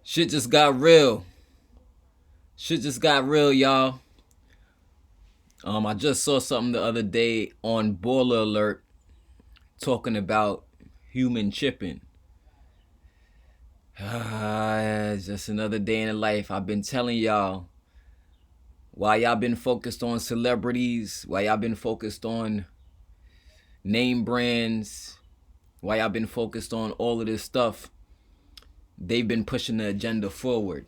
Shit just got real. Shit just got real, y'all. I just saw something the other day on Boiler Alert talking about human chipping. It's just another day in the life. I've been telling y'all, while y'all been focused on celebrities, while y'all been focused on name brands, while y'all been focused on all of this stuff, they've been pushing the agenda forward.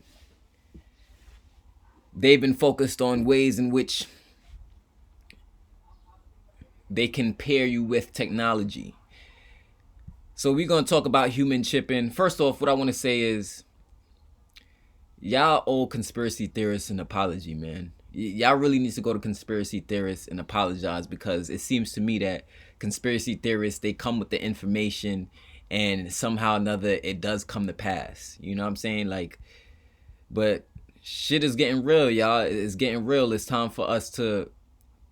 They've been focused on ways in which they can pair you with technology. So we're going to talk about human chipping. First off, what I want to say is, y'all owe conspiracy theorists an apology, man. Y'all really need to go to conspiracy theorists and apologize, because it seems to me that conspiracy theorists, they come with the information and somehow or another it does come to pass. You know what I'm saying? But shit is getting real, y'all. It's getting real. It's time for us to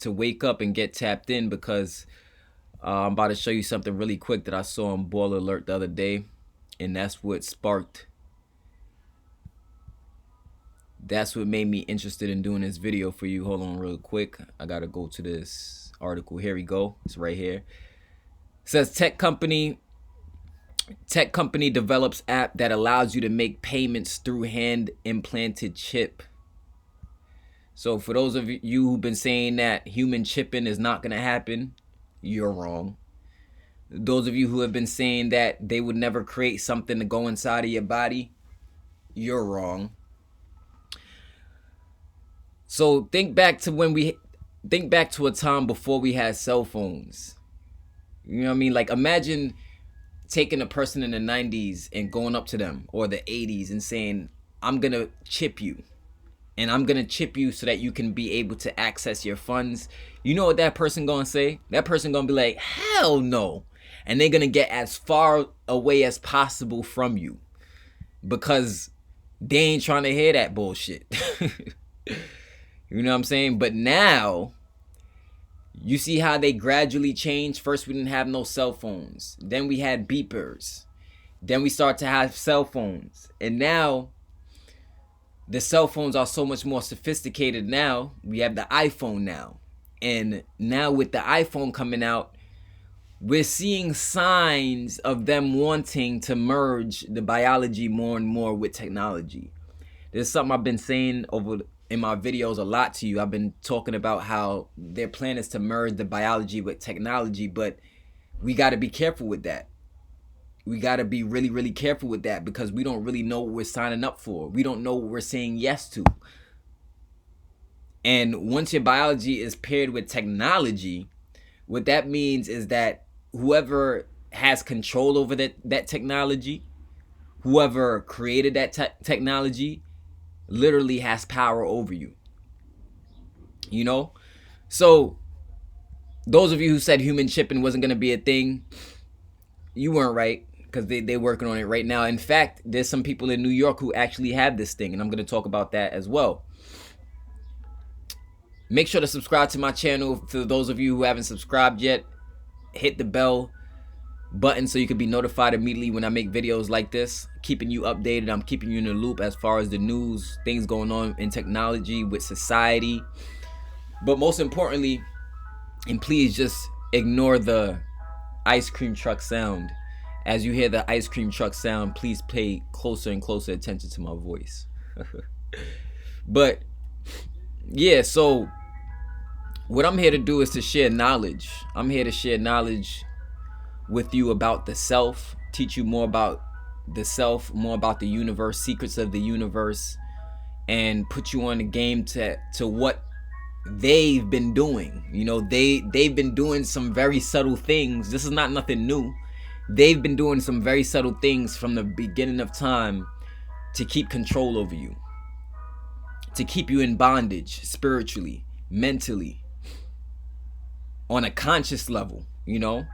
wake up and get tapped in, because I'm about to show you something really quick that I saw on Boiler Alert the other day, and that's what made me interested in doing this video for you. Hold on real quick. I gotta go to this article. Here we go. It's right here. It says tech company develops app that allows you to make payments through hand implanted chip. So for those of you who've been saying that human chipping is not gonna happen, you're wrong. Those of you who have been saying that they would never create something to go inside of your body, you're wrong. So think back to a time before we had cell phones. You know what I mean? Like, imagine taking a person in the 90s and going up to them, or the 80s, and saying, I'm gonna chip you. And I'm gonna chip you so that you can be able to access your funds. You know what that person gonna say? That person gonna be like, hell no. And they're gonna get as far away as possible from you, because they ain't trying to hear that bullshit. You know what I'm saying? But now, you see how they gradually changed. First, we didn't have no cell phones. Then we had beepers. Then we start to have cell phones. And now, the cell phones are so much more sophisticated now. We have the iPhone now. And now with the iPhone coming out, we're seeing signs of them wanting to merge the biology more and more with technology. There's something I've been saying in my videos a lot to you. I've been talking about how their plan is to merge the biology with technology, but we got to be careful with that. We got to be really, really careful with that, because we don't really know what we're signing up for. We don't know what we're saying yes to. And once your biology is paired with technology, what that means is that whoever has control over that technology, whoever created that technology, literally has power over you. You know? So those of you who said human chipping wasn't going to be a thing, you weren't right, because they're working on it right now. In fact, there's some people in New York who actually have this thing, and I'm going to talk about that as well. Make sure to subscribe to my channel. For those of you who haven't subscribed yet, hit the bell button so you can be notified immediately when I make videos like this, keeping you updated. I'm keeping you in the loop as far as the news, things going on in technology, with society. But most importantly, and please just ignore the ice cream truck sound. As you hear the ice cream truck sound, please pay closer and closer attention to my voice. But yeah, so what I'm here to do is to share knowledge. I'm here to share knowledge with you about the self, teach you more about the self, more about the universe, secrets of the universe, and put you on the game to what they've been doing. You know, they've been doing some very subtle things. This is not nothing new. They've been doing some very subtle things from the beginning of time to keep control over you, to keep you in bondage spiritually, mentally, on a conscious level, you know?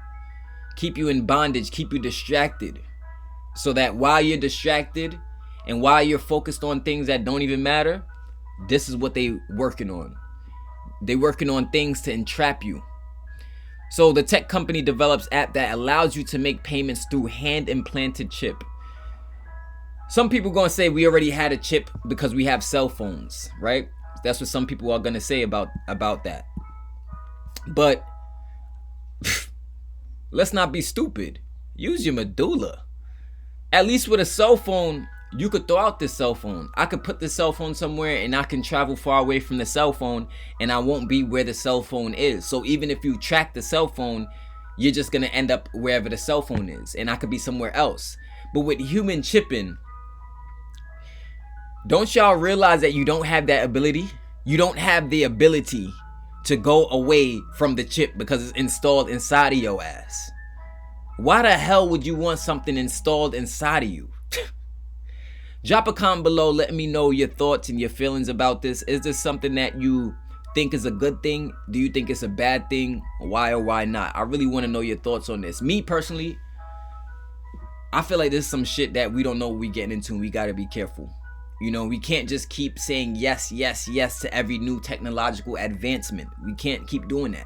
Keep you in bondage, keep you distracted, so that while you're distracted and while you're focused on things that don't even matter, this is what they working on. They working on things to entrap you. So the tech company develops app that allows you to make payments through hand implanted chip. Some people gonna say we already had a chip because we have cell phones, right? That's what some people are gonna say about that. But let's not be stupid. Use your medulla. At least with a cell phone, you could throw out this cell phone. I could put the cell phone somewhere and I can travel far away from the cell phone and I won't be where the cell phone is. So even if you track the cell phone, you're just gonna end up wherever the cell phone is and I could be somewhere else. But with human chipping, don't y'all realize that you don't have that ability? You don't have the ability to go away from the chip because it's installed inside of your ass. Why the hell would you want something installed inside of you? Drop a comment below letting me know your thoughts and your feelings about this. Is this something that you think is a good thing? Do you think it's a bad thing? Why or why not? I really want to know your thoughts on this. Me personally, I feel like this is some shit that we don't know what we getting into and we got to be careful. You know, we can't just keep saying yes, yes, yes to every new technological advancement. We can't keep doing that.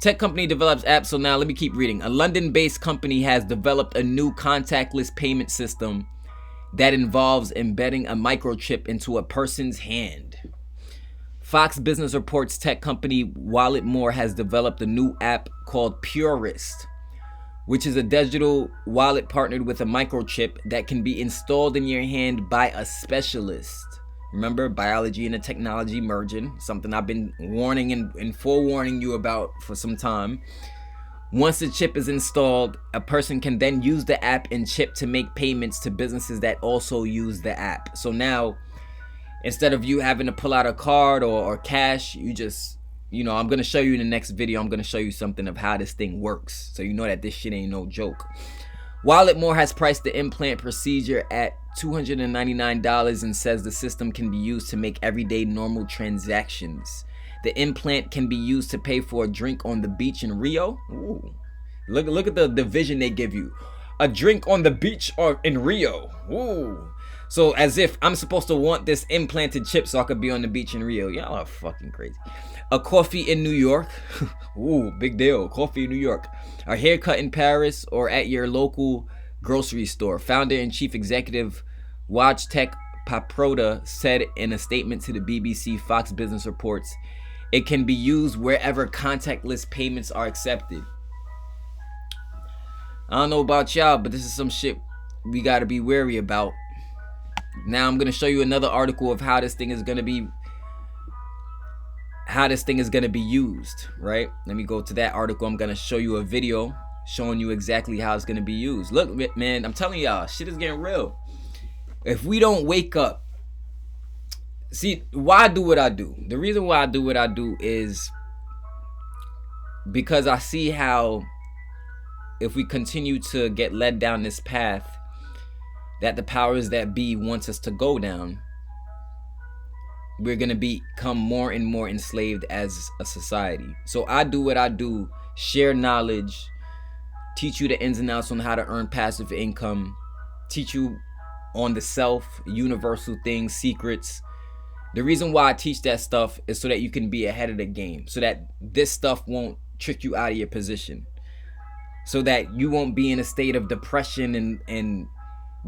Tech company develops apps. So now let me keep reading. A London-based company has developed a new contactless payment system that involves embedding a microchip into a person's hand. Fox Business reports tech company Walletmore has developed a new app called Purewrist, which is a digital wallet partnered with a microchip that can be installed in your hand by a specialist. Remember, biology and the technology merging, something I've been warning and forewarning you about for some time. Once the chip is installed, a person can then use the app and chip to make payments to businesses that also use the app. So now, instead of you having to pull out a card or cash, you just, you know, I'm going to show you in the next video, I'm going to show you something of how this thing works. So you know that this shit ain't no joke. Walletmore has priced the implant procedure at $299 and says the system can be used to make everyday normal transactions. The implant can be used to pay for a drink on the beach in Rio. Ooh. Look at the vision they give you. A drink on the beach or in Rio. Ooh. So as if I'm supposed to want this implanted chip so I could be on the beach in Rio. Y'all are fucking crazy. A coffee in New York. Ooh, big deal. Coffee in New York. A haircut in Paris or at your local grocery store. Founder and chief executive Wojtek Paproda said in a statement to the BBC. Fox Business reports it can be used wherever contactless payments are accepted. I don't know about y'all, but this is some shit we got to be wary about. Now I'm going to show you another article of how this thing is going to be used, right? Let me go to that article. I'm going to show you a video showing you exactly how it's going to be used. Look, man, I'm telling y'all, shit is getting real. If we don't wake up, see, why I do what I do? The reason why I do what I do is because I see how if we continue to get led down this path that the powers that be wants us to go down, we're going to become more and more enslaved as a society. So I do what I do, share knowledge, teach you the ins and outs on how to earn passive income, teach you on the self, universal things, secrets. The reason why I teach that stuff is so that you can be ahead of the game, so that this stuff won't trick you out of your position, so that you won't be in a state of depression and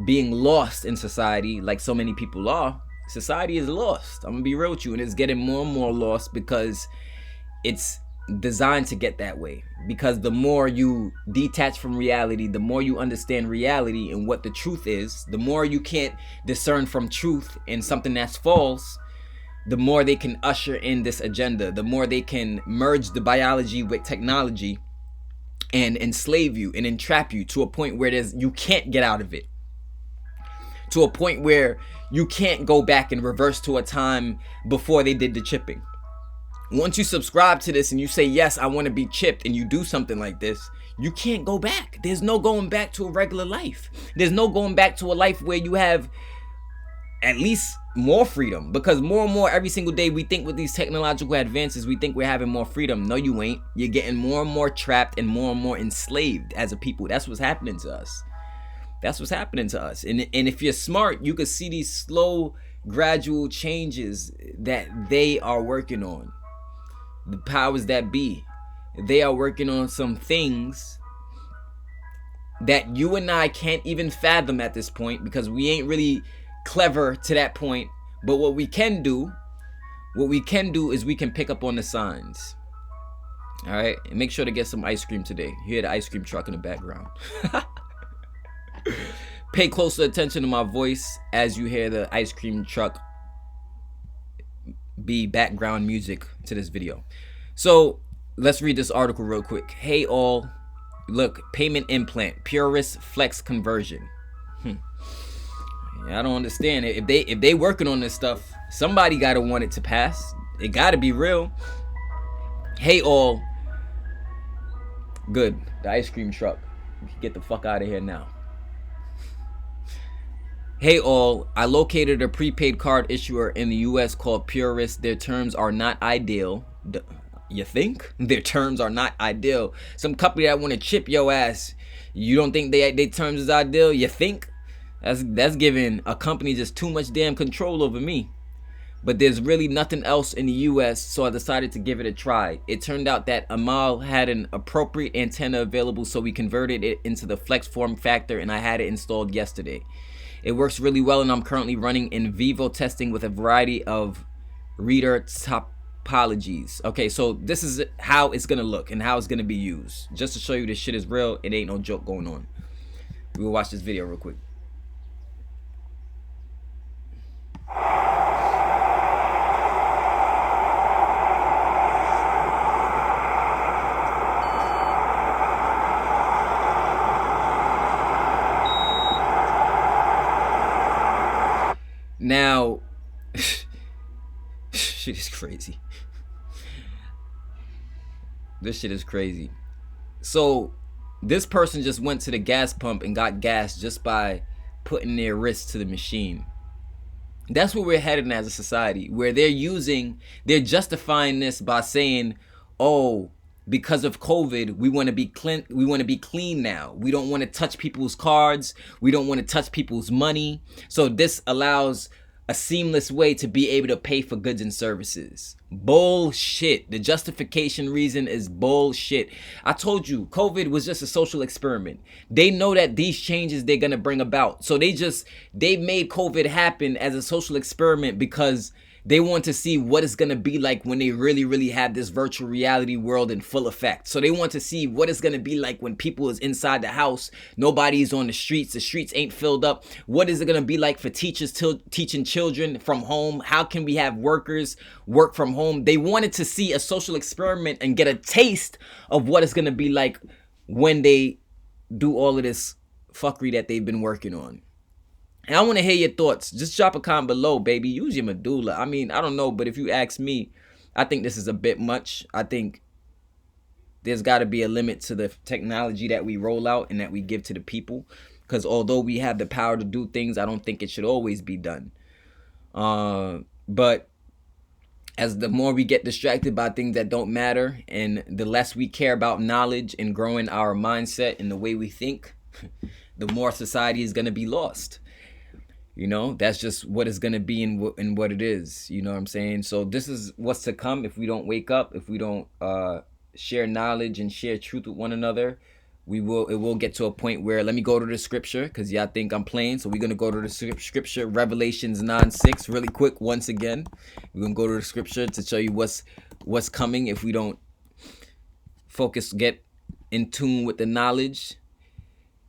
being lost in society like so many people are. Society is lost. I'm gonna be real with you, and it's getting more and more lost because it's designed to get that way. Because the more you detach from reality, the more you understand reality and what the truth is, the more you can't discern from truth and something that's false, the more they can usher in this agenda, the more they can merge the biology with technology and enslave you and entrap you to a point where you can't get out of it, to a point where you can't go back and reverse to a time before they did the chipping. Once you subscribe to this and you say, yes, I want to be chipped, and you do something like this, you can't go back. There's no going back to a regular life. There's no going back to a life where you have at least more freedom, because more and more every single day we think with these technological advances, we think we're having more freedom. No, you ain't. You're getting more and more trapped and more enslaved as a people. That's what's happening to us. That's what's happening to us. And if you're smart, you could see these slow, gradual changes that they are working on. The powers that be, they are working on some things that you and I can't even fathom at this point, because we ain't really clever to that point. But what we can do is we can pick up on the signs. All right, and make sure to get some ice cream today. You hear the ice cream truck in the background. Pay closer attention to my voice as you hear the ice cream truck be background music to this video. So let's read this article real quick. Hey all, look, payment implant, Purewrist flex conversion. I don't understand it. If they working on this stuff, somebody gotta want it to pass. It gotta be real. Hey all, good. The ice cream truck. Get the fuck out of here now. Hey all, I located a prepaid card issuer in the US called Purewrist. Their terms are not ideal. You think? Their terms are not ideal. Some company that want to chip your ass. You don't think they terms is ideal? You think? That's giving a company just too much damn control over me. But there's really nothing else in the US, so I decided to give it a try. It turned out that Amal had an appropriate antenna available, so we converted it into the flex form factor, and I had it installed yesterday. It works really well, and I'm currently running in vivo testing with a variety of reader topologies. Okay, so this is how it's gonna look and how it's gonna be used. Just to show you this shit is real, it ain't no joke going on. We'll watch this video real quick. Now, shit is crazy. This shit is crazy. So, this person just went to the gas pump and got gas just by putting their wrist to the machine. That's where we're headed as a society, where they're justifying this by saying, oh, because of COVID, we want to be clean now. We don't want to touch people's cards. We don't want to touch people's money. So this allows a seamless way to be able to pay for goods and services. Bullshit. The justification reason is bullshit. I told you, COVID was just a social experiment. They know that these changes they're going to bring about. So they made COVID happen as a social experiment because they want to see what it's going to be like when they really have this virtual reality world in full effect. So they want to see what it's going to be like when people is inside the house. Nobody's on the streets. The streets ain't filled up. What is it going to be like for teachers teaching children from home? How can we have workers work from home? They wanted to see a social experiment and get a taste of what it's going to be like when they do all of this fuckery that they've been working on. And I want to hear your thoughts. Just drop a comment below, baby. Use your medulla. I mean, I don't know, but if you ask me, I think this is a bit much. I think there's got to be a limit to the technology that we roll out and that we give to the people. Because although we have the power to do things, I don't think it should always be done. But as the more we get distracted by things that don't matter, and the less we care about knowledge and growing our mindset and the way we think, the more society is going to be lost. You know, that's just what it's going to be and what it is. You know what I'm saying? So this is what's to come if we don't wake up, if we don't share knowledge and share truth with one another. It will get to a point where, let me go to the scripture, because y'all think I'm playing. So we're going to go to the scripture, Revelations 9:6, really quick once again. We're going to go to the scripture to show you what's coming if we don't get in tune with the knowledge.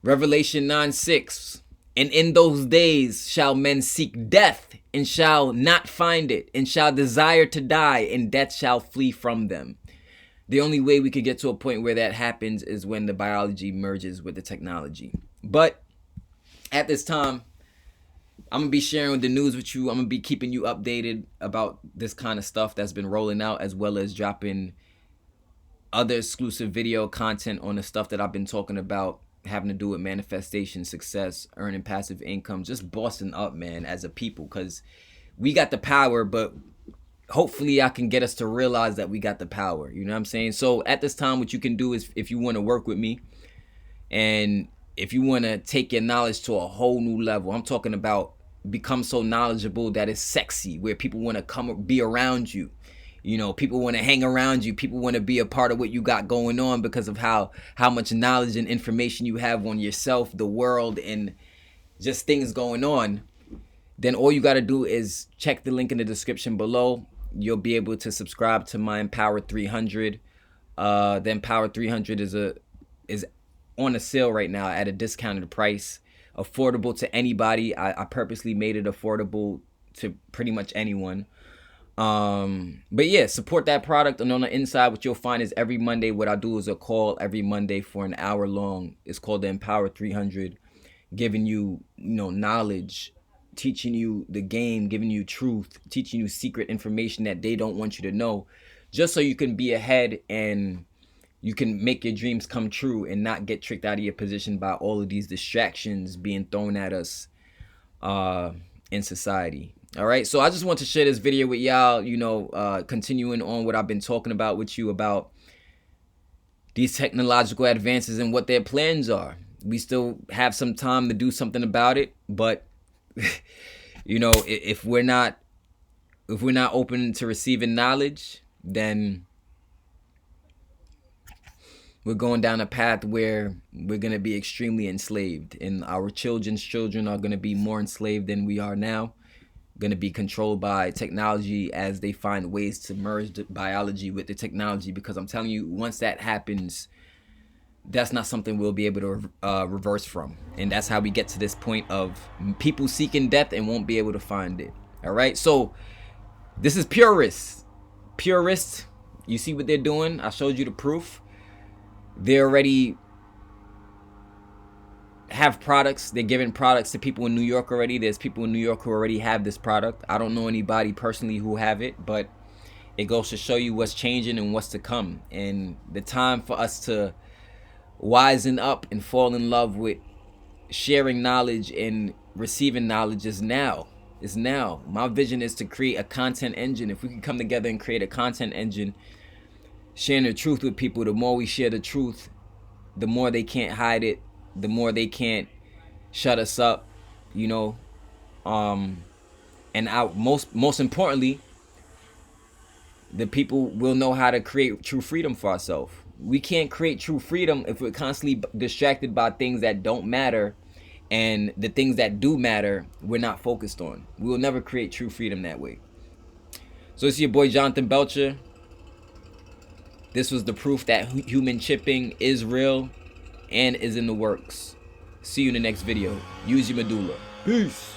Revelation 9:6. And in those days shall men seek death, and shall not find it, and shall desire to die, and death shall flee from them. The only way we could get to a point where that happens is when the biology merges with the technology. But at this time, I'm going to be sharing the news with you. I'm going to be keeping you updated about this kind of stuff that's been rolling out, as well as dropping other exclusive video content on the stuff that I've been talking about, having to do with manifestation, success, earning passive income, just bossing up, man, as a people, because we got the power, but hopefully I can get us to realize that we got the power. You know what I'm saying? So at this time, what you can do is, if you want to work with me and if you want to take your knowledge to a whole new level, I'm talking about become so knowledgeable that it's sexy, where people want to come be around you. You know, people want to hang around you. People want to be a part of what you got going on because of how much knowledge and information you have on yourself, the world, and just things going on. Then all you got to do is check the link in the description below. You'll be able to subscribe to my Empower 300. The Empower 300 is on a sale right now at a discounted price, affordable to anybody. I purposely made it affordable to pretty much anyone. But yeah, support that product. And on the inside, what you'll find is every Monday, what I do is a call every Monday for an hour long. It's called the Empower 300, giving you, knowledge, teaching you the game, giving you truth, teaching you secret information that they don't want you to know, just so you can be ahead and you can make your dreams come true and not get tricked out of your position by all of these distractions being thrown at us in society. All right, so I just want to share this video with y'all, continuing on what I've been talking about with you about these technological advances and what their plans are. We still have some time to do something about it, but if we're not open to receiving knowledge, then we're going down a path where we're going to be extremely enslaved, and our children's children are going to be more enslaved than we are now, going to be controlled by technology as they find ways to merge the biology with the technology. Because I'm telling you, once that happens, that's not something we'll be able to reverse from. And that's how we get to this point of people seeking death and won't be able to find it. All right, so this is Purewrist. You see what they're doing? I showed you the proof. They already have products. They're giving products to people in New York already. There's people in New York who already have this product. I don't know anybody personally who have it, but it goes to show you what's changing and what's to come. And the time for us to wisen up and fall in love with sharing knowledge and receiving knowledge is now. My vision is to create a content engine. If we can come together and create a content engine, sharing the truth with people, the more we share the truth, the more they can't hide it, the more they can't shut us up, and most importantly, the people will know how to create true freedom for ourselves. We can't create true freedom if we're constantly distracted by things that don't matter, and the things that do matter we're not focused on. We will never create true freedom that way. So it's your boy Jonathan Belcher. This was the proof that human chipping is real and is in the works. See you in the next video. Use your medulla. Peace.